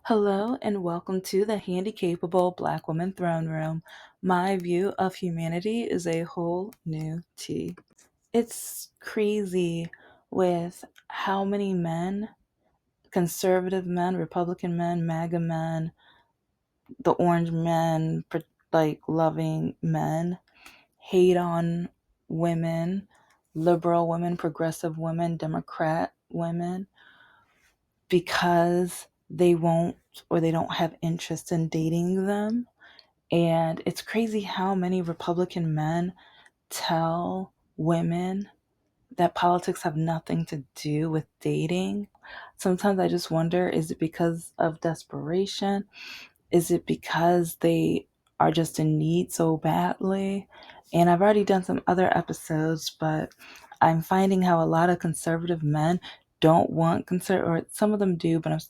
Hello and welcome to the Handicapable Black Woman Throne Room. My view of humanity is a whole new tea. It's crazy with how many men, conservative men, Republican men, MAGA men, the orange men, like loving men, hate on women, liberal women, progressive women, Democrat women, because they won't or they don't have interest in dating them. And it's crazy how many Republican men tell women that politics have nothing to do with dating. Sometimes I just wonder, is it because of desperation? Is it because they are just in need so badly? And I've already done some other episodes, but I'm finding how a lot of conservative men don't want or some of them do, but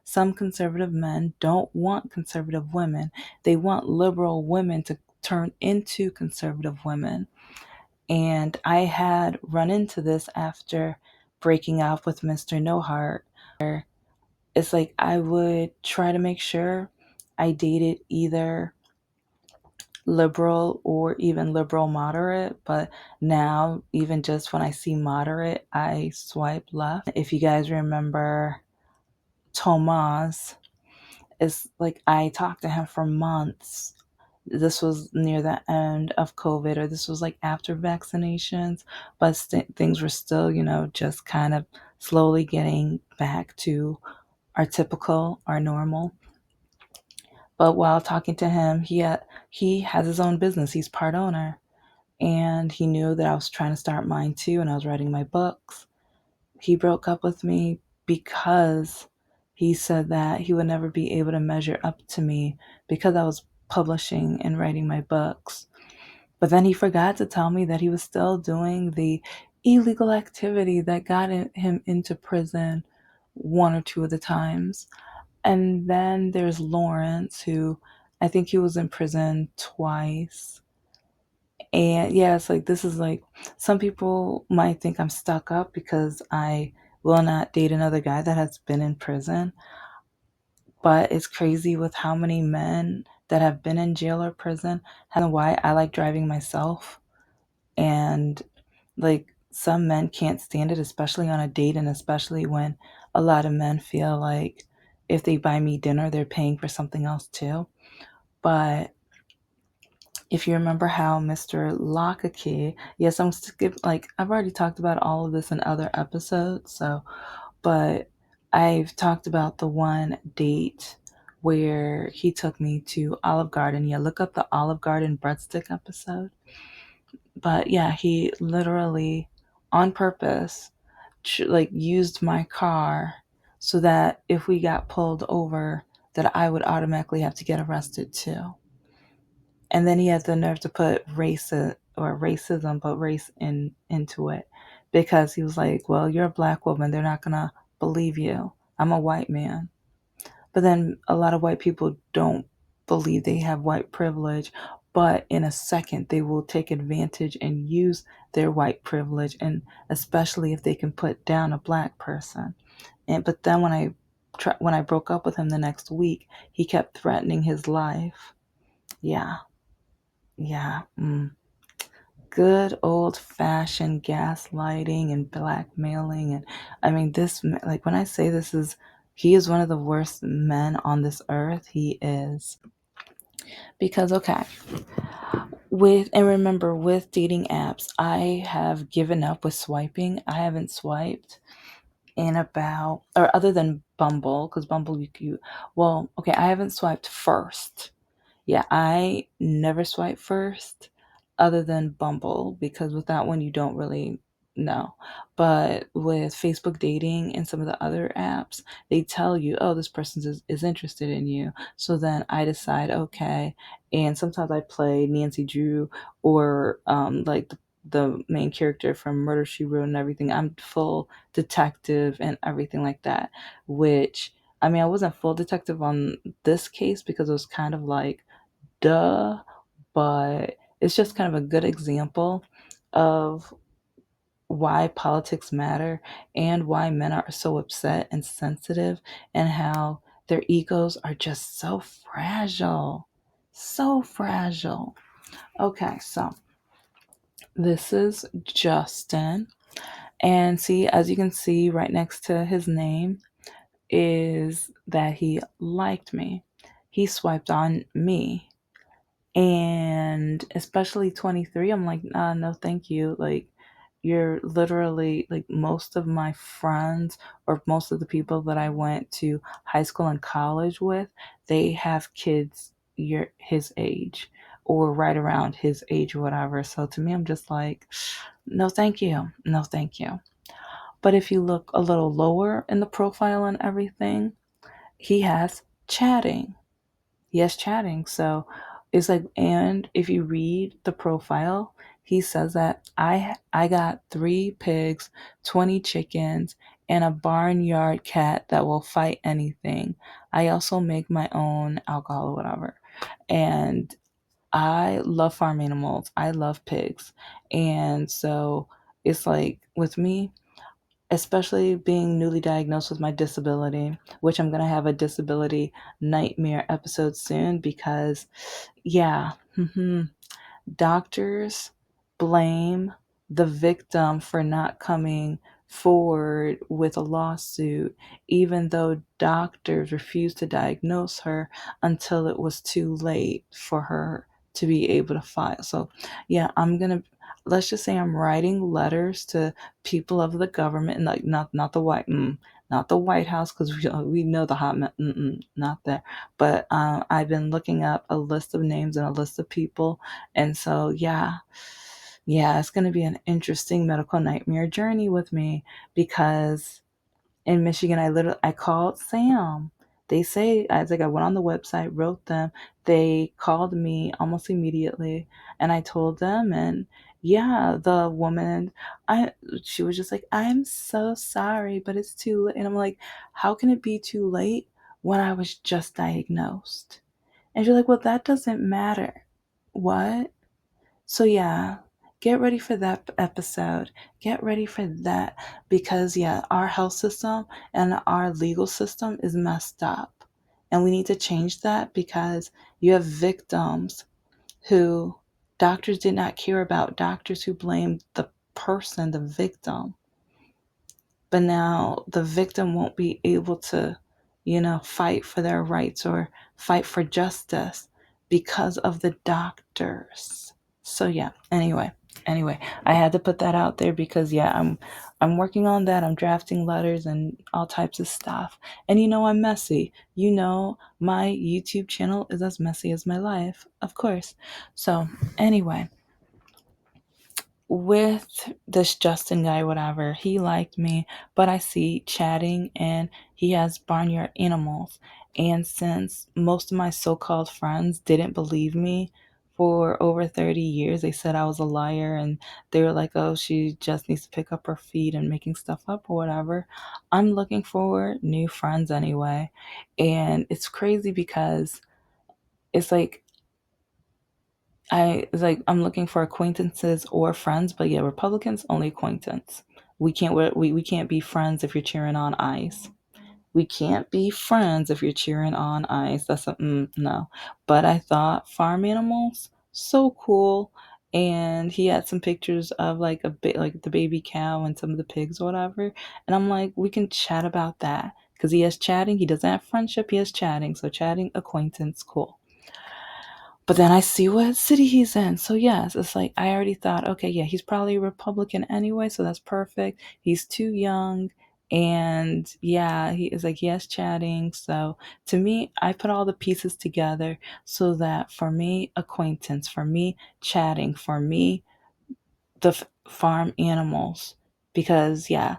some conservative men don't want conservative women. They want liberal women to turn into conservative women. And I had run into this after breaking up with Mr. No Heart. It's like I would try to make sure I dated either liberal or even liberal moderate, but now even just when I see moderate, I swipe left. If you guys remember Tomas, it's like I talked to him for months. This was near the end of COVID, or this was like after vaccinations, but things were still, just kind of slowly getting back to our normal. But while talking to him, he has his own business. He's part owner, and he knew that I was trying to start mine too, and I was writing my books. He broke up with me because he said that he would never be able to measure up to me because I was publishing and writing my books. But then he forgot to tell me that he was still doing the illegal activity that got him into prison one or two of the times. And then there's Lawrence, who I think he was in prison twice. And yeah, it's like this is like some people might think I'm stuck up because I will not date another guy that has been in prison. But it's crazy with how many men that have been in jail or prison. And why I like driving myself. And like some men can't stand it, especially on a date, and especially when a lot of men feel like if they buy me dinner, they're paying for something else too. But if you remember how Mr. Lockakey, yes, I'm skip like I've already talked about all of this in other episodes, but I've talked about the one date where he took me to Olive Garden. Yeah, look up the Olive Garden breadstick episode. But yeah, he literally on purpose like used my car so that if we got pulled over that I would automatically have to get arrested too. And then he has the nerve to put racism, but race into it because he was like, "Well, you're a black woman. They're not gonna believe you. I'm a white man." But then a lot of white people don't believe they have white privilege, but in a second they will take advantage and use their white privilege, and especially if they can put down a black person. And but then when I broke up with him the next week, he kept threatening his life. Yeah, yeah. Good old fashioned gaslighting and blackmailing. And I mean, like when I say he is one of the worst men on this earth. He is. Because, okay, and remember, with dating apps, I have given up with swiping. I haven't swiped in about, or other than Bumble, because Bumble, well, okay, I haven't swiped first. Yeah, I never swipe first other than Bumble because with that one you don't really know. But with Facebook dating and some of the other apps, they tell you, oh, this person is interested in you. So then I decide, okay. And sometimes I play Nancy Drew or like the main character from Murder She Wrote and everything. I'm full detective and everything like that, which I mean, I wasn't full detective on this case because it was kind of like duh, but it's just kind of a good example of why politics matter and why men are so upset and sensitive and how their egos are just so fragile. So fragile. Okay, so this is Justin. And see, as you can see right next to his name is that he liked me. He swiped on me. And especially 23, I'm like, no, thank you. Like, you're literally like most of my friends or most of the people that I went to high school and college with, they have kids his age or right around his age or whatever. So to me, I'm just like, no, thank you. No, thank you. But if you look a little lower in the profile and everything, he has chatting. Yes, chatting. So it's like, and if you read the profile, he says that I got 3 pigs, 20 chickens, and a barnyard cat that will fight anything. I also make my own alcohol or whatever. And I love farm animals. I love pigs. And so it's like with me, especially being newly diagnosed with my disability, which I'm going to have a disability nightmare episode soon because, yeah, doctors blame the victim for not coming forward with a lawsuit, even though doctors refused to diagnose her until it was too late for her to be able to file. So, yeah, let's just say I'm writing letters to people of the government, and like not the not the White House, because we know the hot not there. But I've been looking up a list of names and a list of people, and so yeah, it's going to be an interesting medical nightmare journey with me because in Michigan, I called Sam. They say I went on the website, wrote them. They called me almost immediately, and I told them, and yeah, the woman, I she was just like, "I'm so sorry, but it's too late." And I'm like, "How can it be too late when I was just diagnosed?" And she's like, "Well, that doesn't matter." What? So yeah, get ready for that episode. Get ready for that because yeah, our health system and our legal system is messed up. And we need to change that because you have victims who doctors did not care about, doctors who blamed the person, the victim, but now the victim won't be able to, fight for their rights or fight for justice because of the doctors. So yeah, anyway, I had to put that out there because yeah, I'm working on that. I'm drafting letters and all types of stuff. And I'm messy. My YouTube channel is as messy as my life, of course. So, anyway, with this Justin guy, whatever, he liked me, but I see chatting and he has barnyard animals. And since most of my so called friends didn't believe me for over 30 years, they said I was a liar and they were like, oh, she just needs to pick up her feet and making stuff up or whatever. I'm looking for new friends anyway. And it's crazy because it's like, I'm looking for acquaintances or friends, but yeah, Republicans only acquaintance. We can't be friends if you're cheering on ICE. We can't be friends if you're cheering on ICE. That's a no. But I thought farm animals so cool, and he had some pictures of like a bit like the baby cow and some of the pigs or whatever, and I'm like, we can chat about that because he has chatting. He doesn't have friendship. He has chatting. So chatting acquaintance, cool. But then I see what city he's in. So yes, it's like I already thought, okay, yeah, he's probably a Republican anyway, so that's perfect. He's too young. And yeah, he is like, yes, chatting. So to me, I put all the pieces together so that for me, acquaintance, for me, chatting, for me, the farm animals. Because yeah,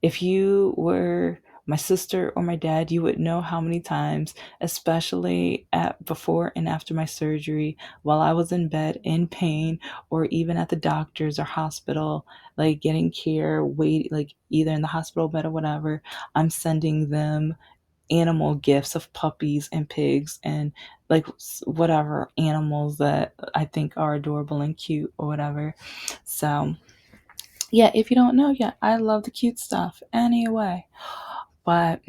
if you were my sister or my dad, you would know how many times, especially at before and after my surgery, while I was in bed in pain, or even at the doctor's or hospital, like getting care, wait, like either in the hospital bed or whatever, I'm sending them animal gifts of puppies and pigs and like whatever animals that I think are adorable and cute or whatever. So Yeah, if you don't know yet, I love the cute stuff anyway. But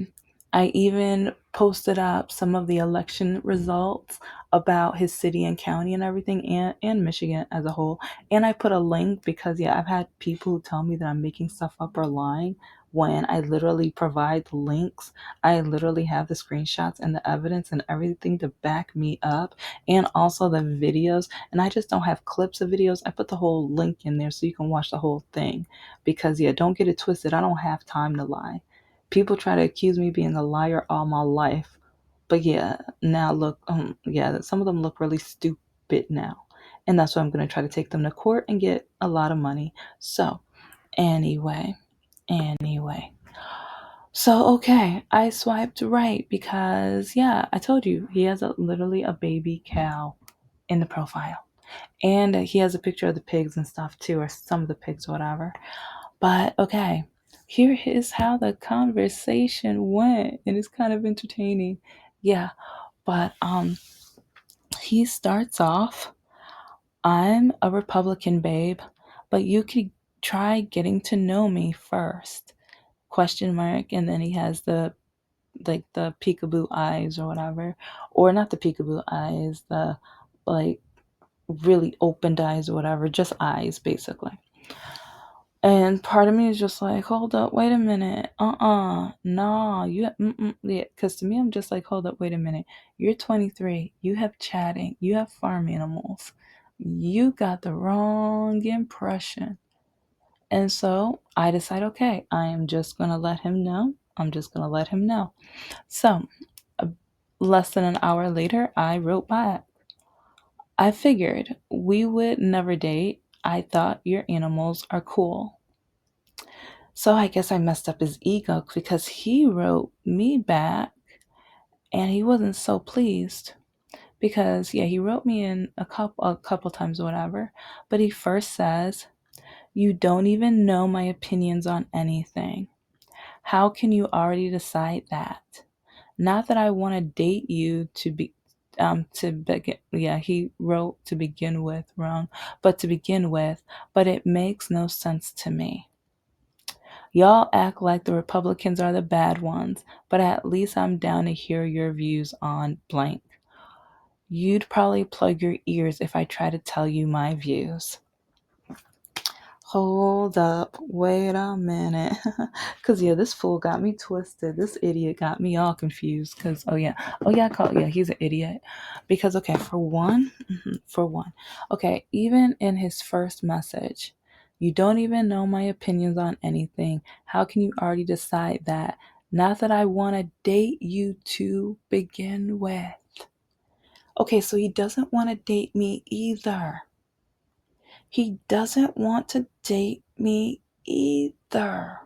I even posted up some of the election results about his city and county and everything, and Michigan as a whole. And I put a link because, yeah, I've had people who tell me that I'm making stuff up or lying when I literally provide the links. I literally have the screenshots and the evidence and everything to back me up, and also the videos. And I just don't have clips of videos. I put the whole link in there so you can watch the whole thing. Because, yeah, don't get it twisted. I don't have time to lie. People try to accuse me being a liar all my life. But yeah, now look, yeah, some of them look really stupid now. And that's why I'm going to try to take them to court and get a lot of money. So, anyway, anyway. So, okay, I swiped right because, yeah, I told you, he has literally a baby cow in the profile. And he has a picture of the pigs and stuff too, or some of the pigs, whatever. But okay, here is how the conversation went, and it's kind of entertaining. Yeah, but he starts off, I'm a Republican, babe, but you could try getting to know me first. Question mark, and then he has the like the peekaboo eyes or whatever, or not the peekaboo eyes, the like really opened eyes or whatever, just eyes basically. And part of me is just like, hold up, wait a minute. No, yeah. Because to me, I'm just like, hold up, wait a minute. You're 23. You have chatting. You have farm animals. You got the wrong impression. And so I decide, okay, I am just going to let him know. I'm just going to let him know. So uh, less than an hour later, I wrote back. I figured we would never date. I thought your animals are cool. So I guess I messed up his ego because he wrote me back and he wasn't so pleased because yeah, he wrote me in a couple times or whatever, but he first says, "You don't even know my opinions on anything. How can you already decide that? Not that I want to date you to begin, yeah, he wrote to begin with wrong, but to begin with, but it makes no sense to me. Y'all act like the Republicans are the bad ones, but at least I'm down to hear your views on blank. You'd probably plug your ears if I try to tell you my views." Hold up, wait a minute. Cause yeah, this fool got me twisted. This idiot got me all confused. Cause yeah, he's an idiot. Because okay, for one, okay, even in his first message, you don't even know my opinions on anything. How can you already decide that? Not that I want to date you to begin with. Okay, so he doesn't want to date me either. He doesn't want to date me either.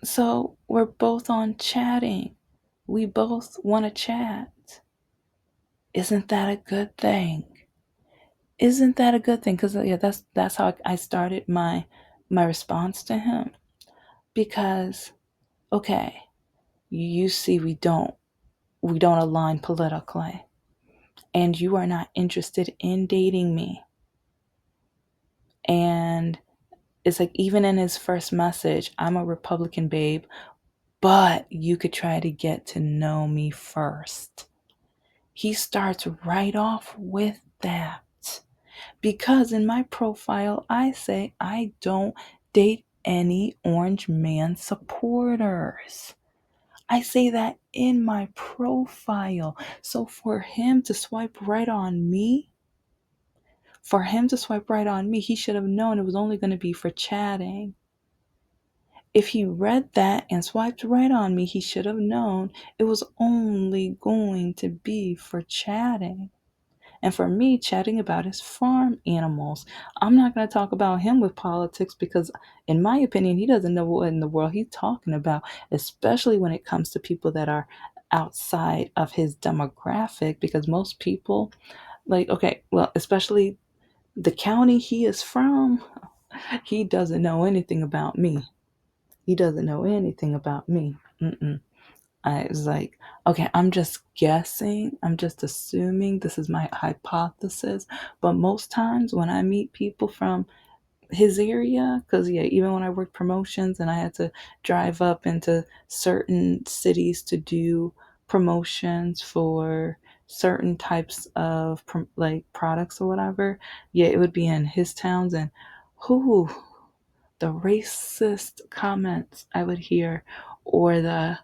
So we're both on chatting. We both want to chat. Isn't that a good thing? Isn't that a good thing? Because yeah, that's how I started my response to him. Because okay, you see, we don't align politically, and you are not interested in dating me. And it's like even in his first message, I'm a Republican, babe, but you could try to get to know me first. He starts right off with that. Because in my profile, I say I don't date any orange man supporters. I say that in my profile. So for him to swipe right on me, he should have known it was only going to be for chatting. If he read that and swiped right on me, he should have known it was only going to be for chatting. And for me, chatting about his farm animals. I'm not going to talk about him with politics because, in my opinion, he doesn't know what in the world he's talking about, especially when it comes to people that are outside of his demographic. Because most people, like, okay, well, especially the county he is from, he doesn't know anything about me. He doesn't know anything about me. Mm-mm. I was like, okay, I'm just guessing. I'm just assuming this is my hypothesis. But most times when I meet people from his area, because yeah, even when I worked promotions and I had to drive up into certain cities to do promotions for certain types of like products or whatever, yeah, it would be in his towns. And who, the racist comments I would hear, or the,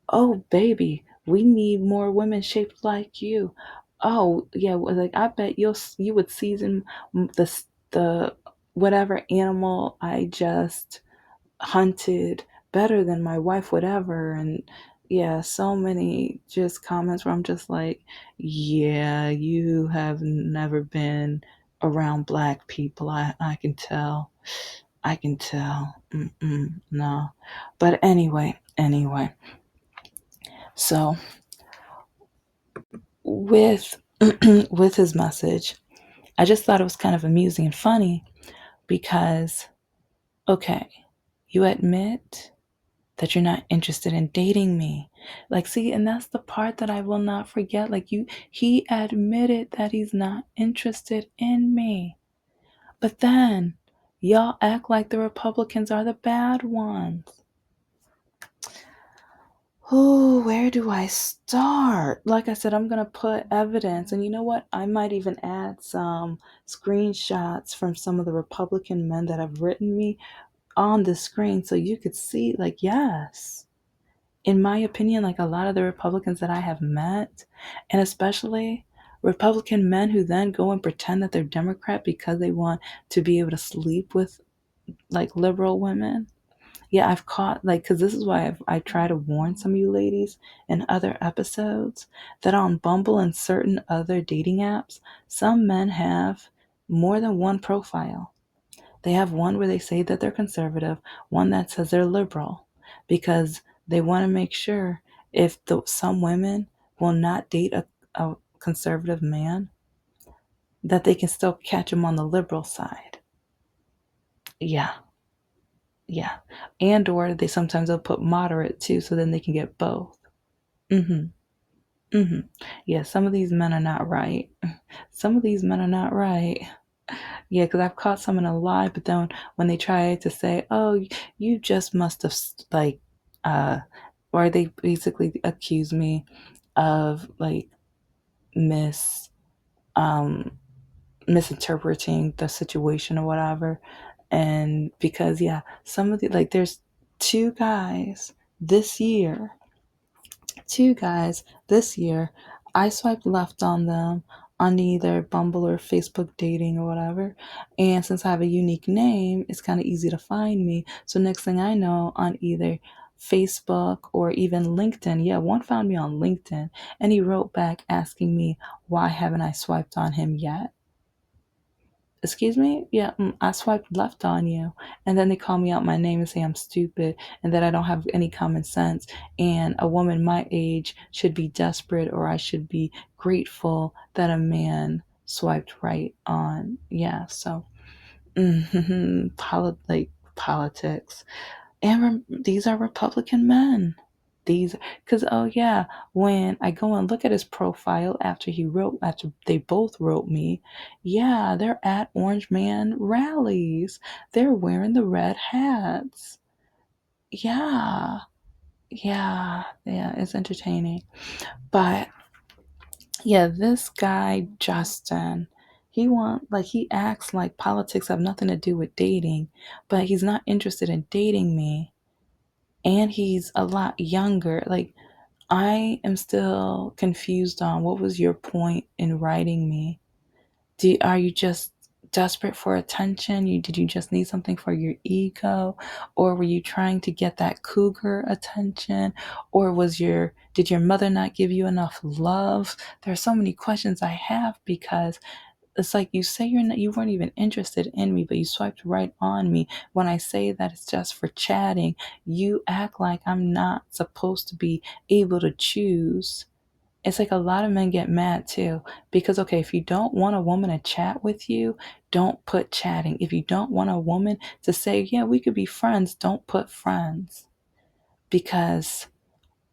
oh baby, we need more women shaped like you. Oh yeah, well, like I bet you would season the whatever animal I just hunted better than my wife would ever. And yeah, so many just comments where I'm just like, yeah, you have never been around black people. I can tell. I can tell. No. But anyway, so with with his message, I just thought it was kind of amusing and funny because, okay, you admit that you're not interested in dating me. Like, see, and that's the part that I will not forget. Like, he admitted that he's not interested in me. But then y'all act like the Republicans are the bad ones. Oh, where do I start? Like I said, I'm going to put evidence. And you know what? I might even add some screenshots from some of the Republican men that have written me on the screen so you could see, like, yes, in my opinion, like a lot of the Republicans that I have met, and especially Republican men who then go and pretend that they're Democrat because they want to be able to sleep with like liberal women. Yeah, I've caught, like, because this is why I try to warn some of you ladies in other episodes that on Bumble and certain other dating apps, some men have more than one profile. They have one where they say that they're conservative, one that says they're liberal, because they want to make sure if some women will not date a conservative man, that they can still catch him on the liberal side. Yeah, yeah. And or they sometimes will put moderate too, so then they can get both. Mm-hmm. Mm-hmm. Yeah, some of these men are not right. Some of these men are not right. Yeah, because I've caught some in a lie, but then when they try to say, "Oh, you just must have like," uh, or they basically accuse me of like mis um misinterpreting the situation or whatever. And because yeah, some of the, like, there's two guys this year two guys this year. I swiped left on them on either Bumble or Facebook dating or whatever. And since I have a unique name, it's kind of easy to find me. So next thing I know, on either Facebook or even LinkedIn, yeah, one found me on LinkedIn and he wrote back asking me, why haven't I swiped on him yet? Excuse me? Yeah, I swiped left on you. And then they call me out my name and say I'm stupid and that I don't have any common sense. And a woman my age should be desperate or I should be grateful that a man swiped right on. Yeah, so like politics. And these are Republican men. These, because, oh yeah, when I go and look at his profile after they both wrote me, yeah, they're at Orange Man rallies. They're wearing the red hats. Yeah, yeah, it's entertaining. But yeah, this guy, Justin, he acts like politics have nothing to do with dating, but he's not interested in dating me. And he's a lot younger. Like, I am still confused on what was your point in writing me. Are you just desperate for attention? Did you just need something for your ego, or were you trying to get that cougar attention, or did your mother not give you enough love? There are so many questions I have because it's like you say you weren't even interested in me, but you swiped right on me. When I say that it's just for chatting, you act like I'm not supposed to be able to choose. It's like a lot of men get mad too because, okay, if you don't want a woman to chat with you, don't put chatting. If you don't want a woman to say, yeah, we could be friends, don't put friends. Because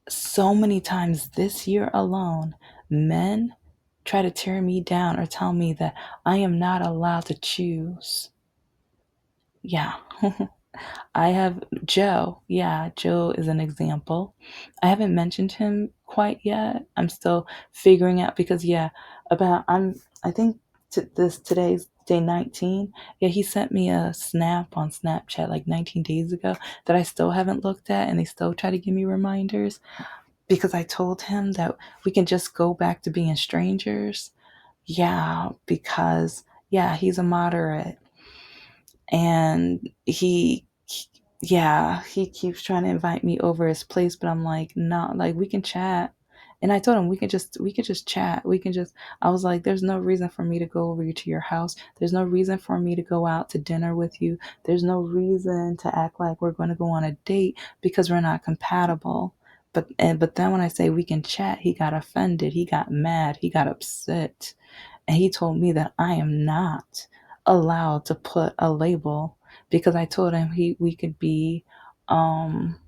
so many times this year alone, men try to tear me down or tell me that I am not allowed to choose. Yeah. I have Joe. Yeah, Joe is an example. I haven't mentioned him quite yet. I'm still figuring out because yeah, about I think today's day 19. Yeah, he sent me a snap on Snapchat like 19 days ago that I still haven't looked at and they still try to give me reminders because I told him that we can just go back to being strangers. Yeah, because yeah, he's a moderate and yeah, he keeps trying to invite me over his place, but I'm like, no, like we can chat. And I told him we could just chat. We can just I was like, there's no reason for me to go over to your house. There's no reason for me to go out to dinner with you. There's no reason to act like we're going to go on a date because we're not compatible. But then when I say we can chat, he got offended. He got mad. He got upset. And he told me that I am not allowed to put a label because I told him we could be um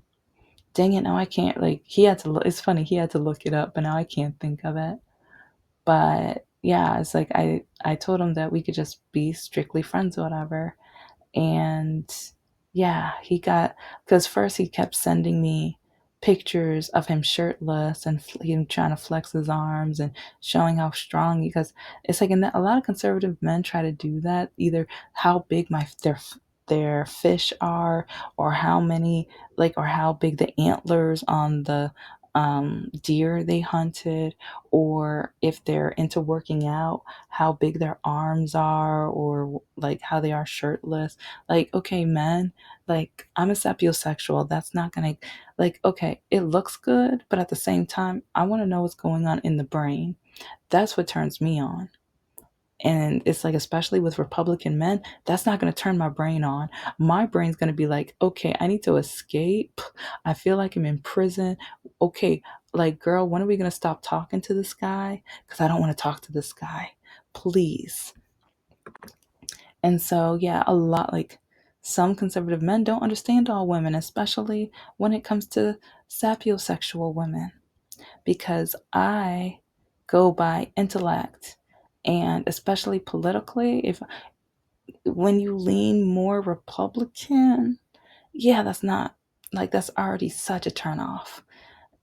dang it, now I can't, like, he had to look, it's funny, he had to look it up, but now I can't think of it. But yeah, it's like I told him that we could just be strictly friends or whatever. And yeah, he got, because first he kept sending me pictures of him shirtless and him trying to flex his arms and showing how strong, because it's like, and a lot of conservative men try to do that, either how big their fish are, or how many, like, or how big the antlers on the deer they hunted, or if they're into working out, how big their arms are, or like how they are shirtless. Like, okay, men, like, I'm a sapiosexual. That's not gonna, like, okay, it looks good, but at the same time, I want to know what's going on in the brain. That's what turns me on. And it's like, especially with Republican men, that's not going to turn my brain on. My brain's going to be like, okay, I need to escape. I feel like I'm in prison. Okay, like, girl, when are we going to stop talking to this guy? Because I don't want to talk to this guy. Please. And so, yeah, a lot, like, some conservative men don't understand all women, especially when it comes to sapiosexual women, because I go by intellect. And especially politically, if when you lean more Republican, yeah, that's not, like, that's already such a turnoff.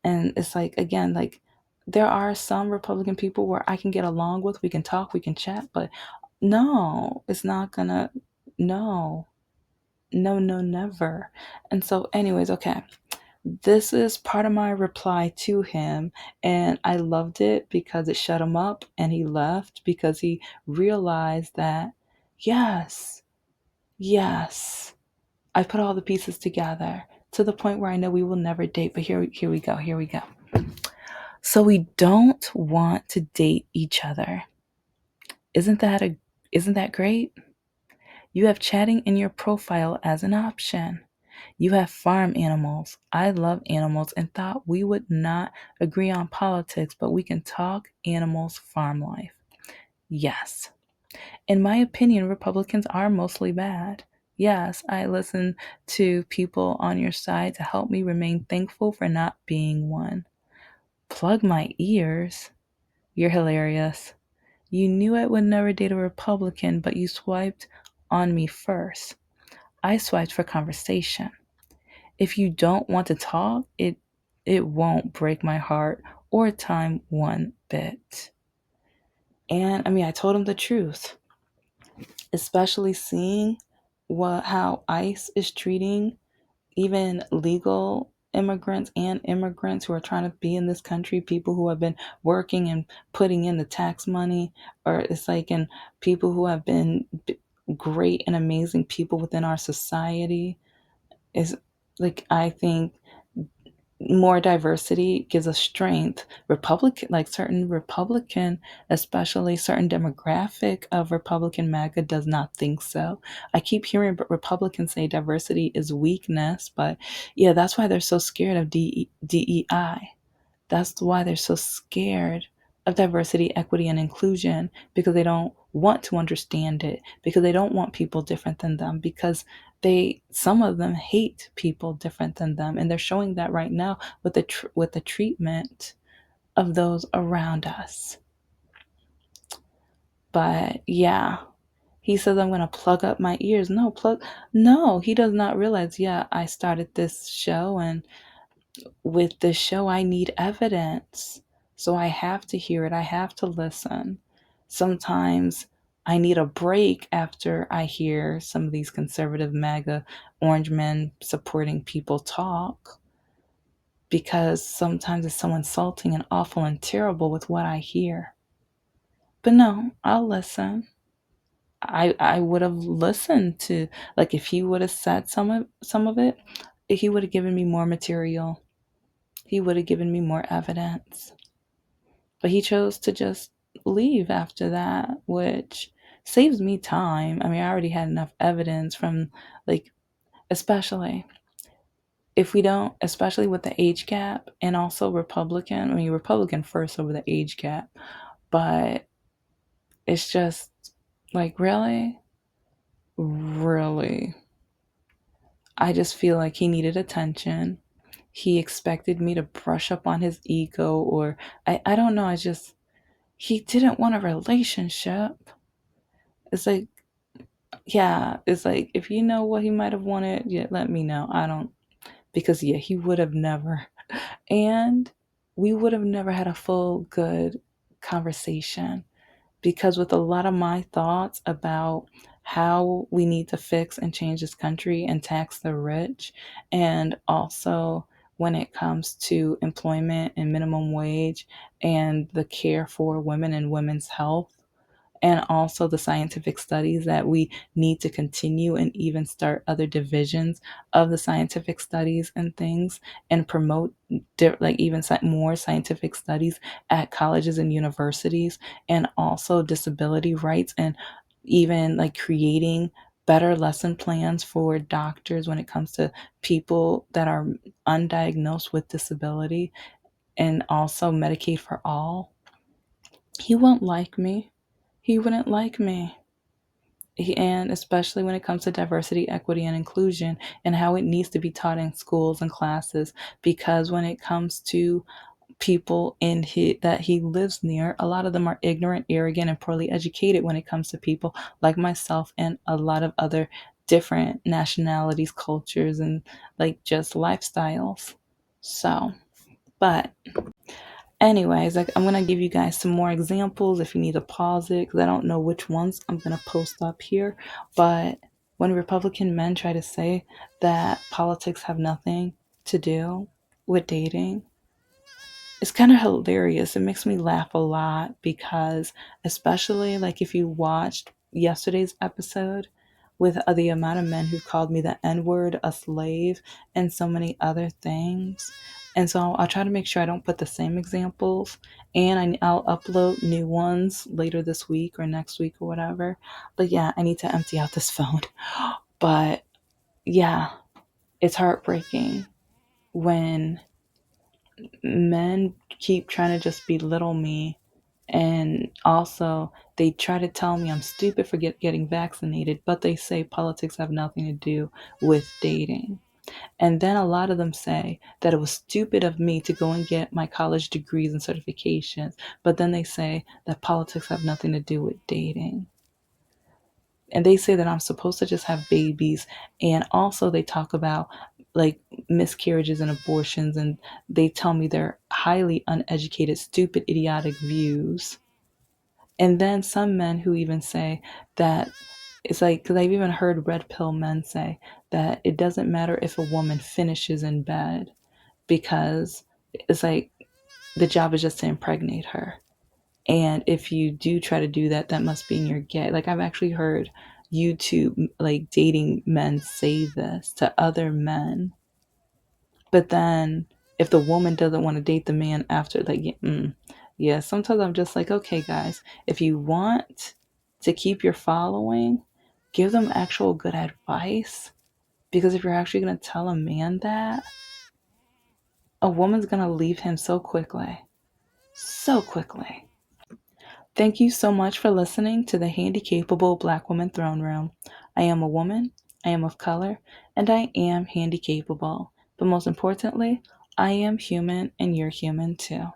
And it's like, again, like, there are some Republican people where I can get along with, we can talk, we can chat, but no, it's not gonna, no, no, no, never. And so, anyways, okay. This is part of my reply to him, and I loved it because it shut him up and he left because he realized that, yes, yes, I put all the pieces together to the point where I know we will never date. But here we go. Here we go. So we don't want to date each other. Isn't that a isn't that great? You have chatting in your profile as an option. You have farm animals. I love animals and thought we would not agree on politics, but we can talk animals, farm life. Yes. In my opinion, Republicans are mostly bad. Yes, I listen to people on your side to help me remain thankful for not being one. Plug my ears. You're hilarious. You knew I would never date a Republican, but you swiped on me first. I swiped for conversation. If you don't want to talk, it won't break my heart or time one bit. And I mean, I told him the truth, especially seeing how ICE is treating even legal immigrants and immigrants who are trying to be in this country, people who have been working and putting in the tax money, or it's like, and people who have been great and amazing people within our society. Is like, I think more diversity gives us strength. Republican, like certain Republican, especially certain demographic of Republican MAGA, does not think so. I keep hearing Republicans say diversity is weakness, but yeah, that's why they're so scared of DEI. That's why they're so scared of diversity, equity, and inclusion, because they don't want to understand it, because they don't want people different than them, because some of them hate people different than them, and they're showing that right now with with the treatment of those around us. But yeah, He says I'm going to plug up my ears. No, he does not realize, yeah, I started this show, and with this show I need evidence. So I have to hear it. I have to listen. Sometimes I need a break after I hear some of these conservative MAGA orange men supporting people talk, because sometimes it's so insulting and awful and terrible with what I hear. But no, I'll listen. I would have listened to, like, if he would have said some of it, he would have given me more material. He would have given me more evidence. But he chose to just leave after that, which saves me time. I mean, I already had enough evidence from, like, especially if we don't, especially with the age gap, and also Republican. I mean, Republican first over the age gap, but it's just like, really, really. I just feel like he needed attention. He expected me to brush up on his ego, or I don't know. I just, he didn't want a relationship. It's like, yeah, it's like, if you know what he might have wanted, yeah, let me know. I don't, because yeah, he would have never, and we would have never had a full, good conversation, because with a lot of my thoughts about how we need to fix and change this country and tax the rich, and also when it comes to employment and minimum wage and the care for women and women's health, and also the scientific studies that we need to continue and even start other divisions of the scientific studies and things, and promote like even more scientific studies at colleges and universities, and also disability rights, and even like creating better lesson plans for doctors when it comes to people that are undiagnosed with disability, and also Medicaid for all. He won't like me. He wouldn't like me. And especially when it comes to diversity, equity, and inclusion, and how it needs to be taught in schools and classes. Because when it comes to people that he lives near, a lot of them are ignorant, arrogant, and poorly educated when it comes to people like myself and a lot of other different nationalities, cultures, and like just lifestyles. So, but anyways, like, I'm gonna give you guys some more examples if you need to pause it, because I don't know which ones I'm gonna post up here. But when Republican men try to say that politics have nothing to do with dating, it's kind of hilarious. It makes me laugh a lot, because especially like if you watched yesterday's episode with the amount of men who called me the N-word, a slave, and so many other things. And so I'll try to make sure I don't put the same examples, and I'll upload new ones later this week or next week or whatever. But yeah, I need to empty out this phone. But yeah, it's heartbreaking when men keep trying to just belittle me, and also they try to tell me I'm stupid for getting vaccinated, but they say politics have nothing to do with dating. And then a lot of them say that it was stupid of me to go and get my college degrees and certifications, but then they say that politics have nothing to do with dating. And they say that I'm supposed to just have babies. And also they talk about like miscarriages and abortions, and they tell me they're highly uneducated, stupid, idiotic views. And then some men who even say that it's like, because I've even heard red pill men say that it doesn't matter if a woman finishes in bed, because it's like the job is just to impregnate her. And if you do try to do that, that must mean you're gay. Like, I've actually heard YouTube, like, dating men say this to other men. But then if the woman doesn't want to date the man after, like, yeah, sometimes I'm just like, okay, guys, if you want to keep your following, give them actual good advice. Because if you're actually going to tell a man that, a woman's going to leave him so quickly. So quickly. Thank you so much for listening to the Handicapable Black Woman Throne Room. I am a woman, I am of color, and I am handicapable. But most importantly, I am human and you're human too.